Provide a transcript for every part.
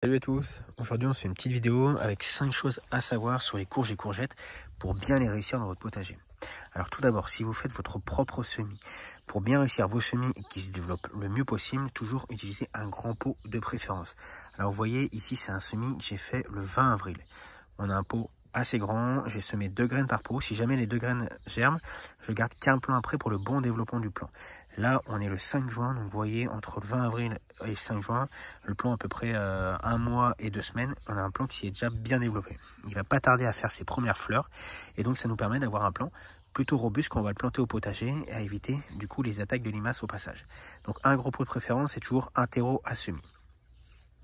Salut à tous, aujourd'hui on se fait une petite vidéo avec 5 choses à savoir sur les courges et courgettes pour bien les réussir dans votre potager. Alors tout d'abord, si vous faites votre propre semis, pour bien réussir vos semis et qu'ils se développent le mieux possible, toujours utiliser un grand pot de préférence. Alors vous voyez ici c'est un semis que j'ai fait le 20 avril. On a un pot assez grand, j'ai semé 2 graines par pot. Si jamais les 2 graines germent, je garde qu'un plant après pour le bon développement du plant. Là, on est le 5 juin, donc vous voyez, entre le 20 avril et le 5 juin, le plant à peu près 1 mois et 2 semaines, on a un plant qui est déjà bien développé. Il va pas tarder à faire ses premières fleurs, et donc ça nous permet d'avoir un plant plutôt robuste quand on va le planter au potager, et à éviter du coup les attaques de limaces au passage. Donc un gros pot de préférence, c'est toujours un terreau à semis.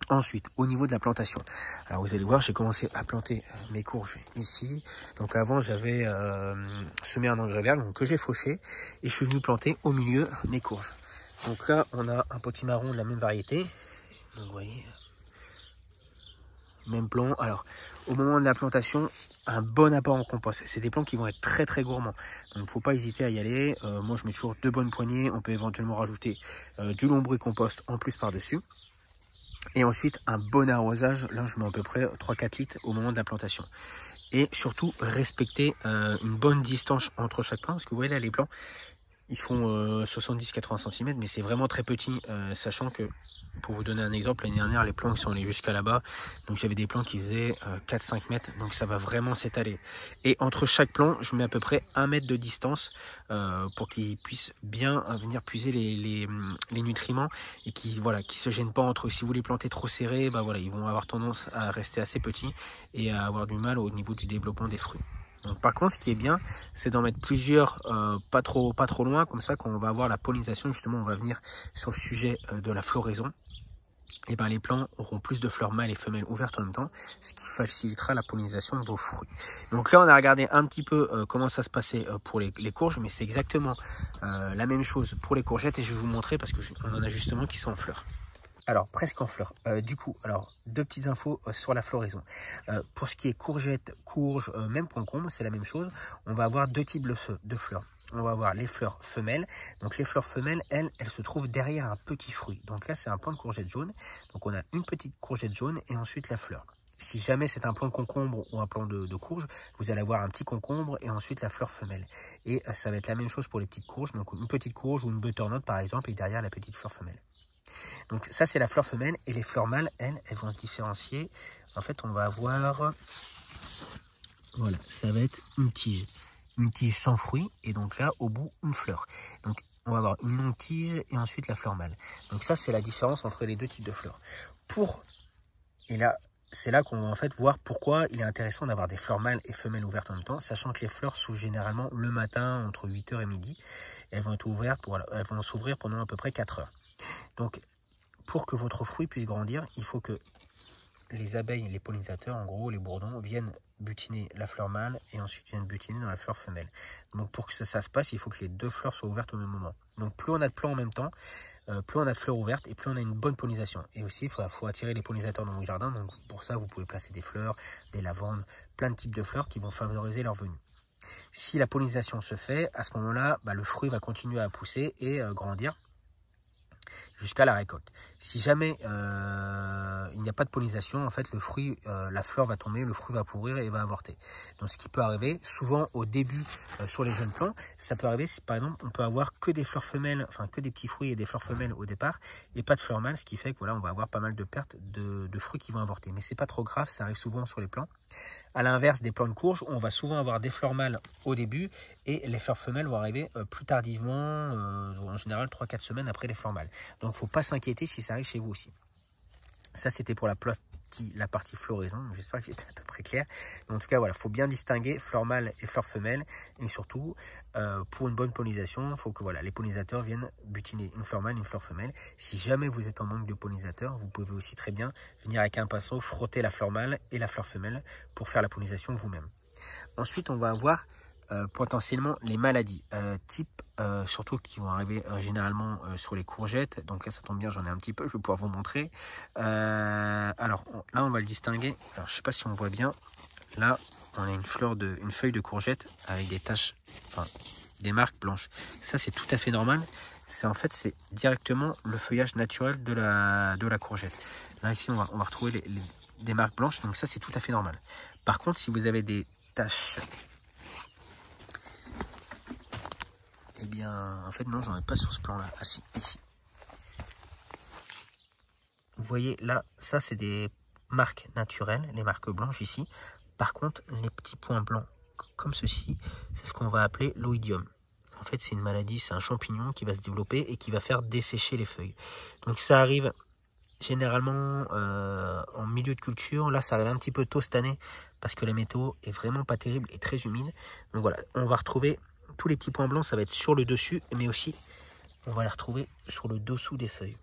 Ensuite, au niveau de la plantation, alors vous allez voir, j'ai commencé à planter mes courges ici. Donc avant, j'avais semé un engrais vert que j'ai fauché et je suis venu planter au milieu mes courges. Donc là, on a un potimarron de la même variété. Donc vous voyez, même plan. Alors, au moment de la plantation, un bon apport en compost. C'est des plants qui vont être très très gourmands. Donc, il ne faut pas hésiter à y aller. Moi, je mets toujours 2 bonnes poignées. On peut éventuellement rajouter du lombricompost en plus par-dessus. Et ensuite, un bon arrosage. Là, je mets à peu près 3-4 litres au moment de la plantation. Et surtout, respecter une bonne distance entre chaque plant. Parce que vous voyez là, les plants, ils font 70-80 cm, mais c'est vraiment très petit, sachant que, pour vous donner un exemple, l'année dernière, les plants ils sont allés jusqu'à là-bas. Donc j'avais des plants qui faisaient 4-5 mètres, donc ça va vraiment s'étaler. Et entre chaque plant, je mets à peu près 1 mètre de distance pour qu'ils puissent bien venir puiser les nutriments et qui voilà, qui se gênent pas entre eux. Si vous les plantez trop serrés, bah voilà, ils vont avoir tendance à rester assez petits et à avoir du mal au niveau du développement des fruits. Donc, par contre, ce qui est bien, c'est d'en mettre plusieurs pas trop loin, comme ça quand on va avoir la pollinisation, justement on va venir sur le sujet de la floraison, et ben les plants auront plus de fleurs mâles et femelles ouvertes en même temps, ce qui facilitera la pollinisation de vos fruits. Donc là on a regardé un petit peu comment ça se passait pour les courges, mais c'est exactement la même chose pour les courgettes et je vais vous montrer parce qu'on en a justement qui sont en fleurs. Alors, presque en fleurs. Du coup, alors, 2 petites infos sur la floraison. Pour ce qui est courgettes, courges, même concombre, c'est la même chose. On va avoir 2 types de fleurs. On va avoir les fleurs femelles. Donc, les fleurs femelles, elles se trouvent derrière un petit fruit. Donc là, c'est un plant de courgette jaune. Donc, on a une petite courgette jaune et ensuite la fleur. Si jamais c'est un plant de concombre ou un plant de courge, vous allez avoir un petit concombre et ensuite la fleur femelle. Et ça va être la même chose pour les petites courges. Donc, une petite courge ou une butternut, par exemple, et derrière la petite fleur femelle. Donc ça c'est la fleur femelle et les fleurs mâles, elles vont se différencier. En fait on va avoir, voilà, ça va être une tige sans fruit et donc là au bout une fleur. Donc on va avoir une longue tige et ensuite la fleur mâle. Donc ça c'est la différence entre les 2 types de fleurs. Et là c'est là qu'on va en fait voir pourquoi il est intéressant d'avoir des fleurs mâles et femelles ouvertes en même temps, sachant que les fleurs s'ouvrent généralement le matin entre 8 h et midi. Elles vont être ouvertes, elles vont s'ouvrir pendant à peu près 4 heures. Donc pour que votre fruit puisse grandir, il faut que les abeilles, les pollinisateurs, en gros les bourdons, viennent butiner la fleur mâle et ensuite viennent butiner dans la fleur femelle. Donc pour que ça se passe, il faut que les 2 fleurs soient ouvertes au même moment. Donc plus on a de plants en même temps, plus on a de fleurs ouvertes et plus on a une bonne pollinisation. Et aussi, il faut attirer les pollinisateurs dans vos jardins. Donc pour ça, vous pouvez placer des fleurs, des lavandes, plein de types de fleurs qui vont favoriser leur venue. Si la pollinisation se fait, à ce moment-là, le fruit va continuer à pousser et grandir jusqu'à la récolte. Si jamais il n'y a pas de pollinisation, en fait, le fruit, la fleur va tomber, le fruit va pourrir et va avorter. Donc, ce qui peut arriver, souvent au début sur les jeunes plants, ça peut arriver si par exemple on peut avoir que des fleurs femelles, enfin que des petits fruits et des fleurs femelles au départ, et pas de fleurs mâles, ce qui fait que voilà, on va avoir pas mal de pertes de fruits qui vont avorter. Mais c'est pas trop grave, ça arrive souvent sur les plants. À l'inverse des plants de courge, on va souvent avoir des fleurs mâles au début et les fleurs femelles vont arriver plus tardivement, en général 3-4 semaines après les fleurs mâles. Donc il ne faut pas s'inquiéter si ça arrive chez vous aussi. Ça c'était pour la partie floraison, j'espère que j'étais à peu près clair. Mais en tout cas voilà, il faut bien distinguer fleurs mâles et fleurs femelles. Et surtout, pour une bonne pollinisation, il faut que voilà, les pollinisateurs viennent butiner une fleur mâle et une fleur femelle. Si jamais vous êtes en manque de pollinisateurs, vous pouvez aussi très bien venir avec un pinceau, frotter la fleur mâle et la fleur femelle pour faire la pollinisation vous-même. Ensuite, on va avoir potentiellement les maladies type, surtout qui vont arriver généralement sur les courgettes. Donc là ça tombe bien, j'en ai un petit peu, je vais pouvoir vous montrer. Alors là on va le distinguer. Alors je sais pas si on voit bien, là on a une feuille de courgette avec des taches, enfin des marques blanches. Ça c'est tout à fait normal, c'est en fait c'est directement le feuillage naturel de la courgette. Là ici on va retrouver des marques blanches, donc ça c'est tout à fait normal. Par contre, si vous avez des taches, eh bien en fait non, j'en ai pas sur ce plan là. Ah si, ici. Vous voyez là, ça c'est des marques naturelles, les marques blanches ici. Par contre, les petits points blancs comme ceci, c'est ce qu'on va appeler l'oïdium. En fait, c'est une maladie, c'est un champignon qui va se développer et qui va faire dessécher les feuilles. Donc ça arrive généralement en milieu de culture. Là, ça arrive un petit peu tôt cette année parce que la météo est vraiment pas terrible et très humide. Donc voilà, on va retrouver tous les petits points blancs, ça va être sur le dessus, mais aussi on va les retrouver sur le dessous des feuilles.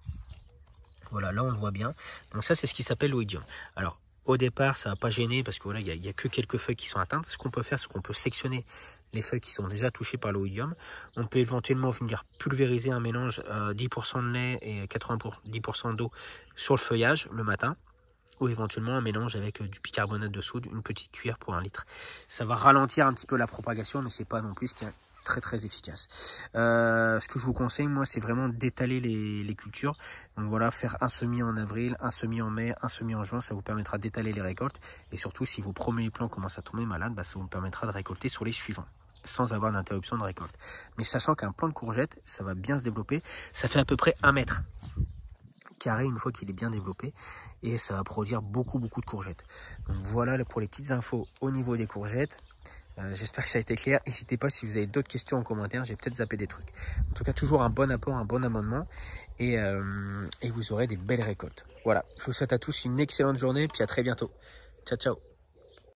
Voilà, là on le voit bien. Donc ça, c'est ce qui s'appelle l'oïdium. Alors, au départ, ça ne va pas gêner parce que voilà, il n'y a que quelques feuilles qui sont atteintes. Ce qu'on peut faire, c'est qu'on peut sectionner les feuilles qui sont déjà touchées par l'oïdium. On peut éventuellement venir pulvériser un mélange 10% de lait et 90% d'eau sur le feuillage le matin. Ou éventuellement un mélange avec du bicarbonate de soude, une petite cuillère pour 1 litre. Ça va ralentir un petit peu la propagation, mais c'est pas non plus ce qui est très efficace. Ce que je vous conseille, moi, c'est vraiment d'étaler les cultures. Donc voilà, faire un semis en avril, un semis en mai, un semis en juin, ça vous permettra d'étaler les récoltes. Et surtout, si vos premiers plants commencent à tomber malades, ça vous permettra de récolter sur les suivants, sans avoir d'interruption de récolte. Mais sachant qu'un plant de courgette, ça va bien se développer. Ça fait à peu près 1 mètre carré une fois qu'il est bien développé, et ça va produire beaucoup de courgettes. Donc voilà pour les petites infos au niveau des courgettes. J'espère que ça a été clair. N'hésitez pas si vous avez d'autres questions en commentaire, j'ai peut-être zappé des trucs. En tout cas, toujours un bon apport, un bon amendement, et vous aurez des belles récoltes. Voilà, je vous souhaite à tous une excellente journée, puis à très bientôt. Ciao ciao.